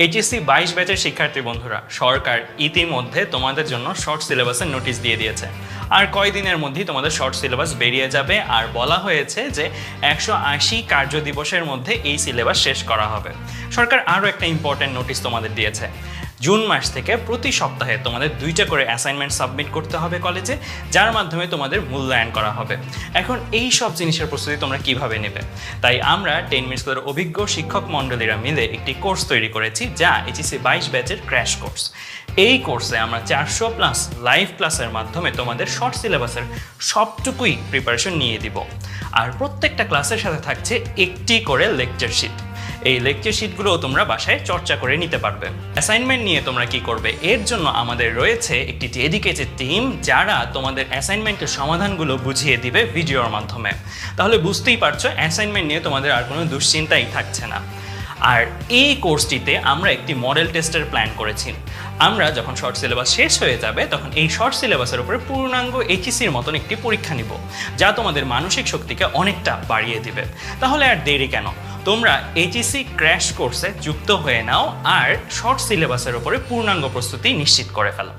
HSC 22 ব্যাচের শিক্ষার্থী বন্ধুরা, সরকার ইতিমধ্যে তোমাদের জন্য শর্ট সিলেবাসের নোটিশ দিয়ে দিয়েছে। আর কয়দিনের মধ্যেই তোমাদের শর্ট সিলেবাস বেরিয়ে যাবে। আর বলা হয়েছে যে 180 কার্য দিবসের মধ্যে এই সিলেবাস শেষ করা হবে। সরকার আরও একটা ইম্পর্ট্যান্ট নোটিশ তোমাদের দিয়েছে। জুন মাস থেকে প্রতি সপ্তাহে তোমাদের 2টা করে অ্যাসাইনমেন্ট সাবমিট করতে হবে কলেজে, যার মাধ্যমে তোমাদের মূল্যায়ন করা হবে। এখন এই সব জিনিসের প্রস্তুতি তোমরা কিভাবে নেবে? তাই আমরা 10 মিনিট স্কুলের অভিজ্ঞ শিক্ষক মণ্ডলীরা মিলে একটি কোর্স তৈরি করেছি, যা এইচএসসি 22 ব্যাচের ক্র্যাশ কোর্স। এই কোর্সে আমরা 400+ লাইভ ক্লাসের মাধ্যমে তোমাদের শর্ট সিলেবাসের সবটুকুই প্রিপারেশন নিয়ে দিব। আর প্রত্যেকটা ক্লাসের সাথে থাকছে একটি করে লেকচার শিট। এই লেকচার শিটগুলোও তোমরা বাসায় চর্চা করে নিতে পারবে। অ্যাসাইনমেন্ট নিয়ে তোমরা কি করবে? এর জন্য আমাদের রয়েছে একটি ডেডিকেটেড টিম, যারা তোমাদের অ্যাসাইনমেন্টের সমাধানগুলো বুঝিয়ে দিবে ভিডিওর মাধ্যমে। তাহলে বুঝতেই পারছো, অ্যাসাইনমেন্ট নিয়ে তোমাদের আর কোনো দুশ্চিন্তাই থাকছে না। আর এই কোর্সটিতে আমরা একটি মডেল টেস্টের প্ল্যান করেছি। আমরা যখন শর্ট সিলেবাস শেষ হয়ে যাবে, তখন এই শর্ট সিলেবাসের উপরে পূর্ণাঙ্গ এইচএসসির মতন একটি পরীক্ষা নিব, যা তোমাদের মানসিক শক্তিকে অনেকটা বাড়িয়ে দিবে। তাহলে আর দেরি কেন? তোমরা এইচএসসি ক্র্যাশ কোর্সে যুক্ত হয়ে নাও আর শর্ট সিলেবাসের উপরে পূর্ণাঙ্গ প্রস্তুতি নিশ্চিত করে ফেলো।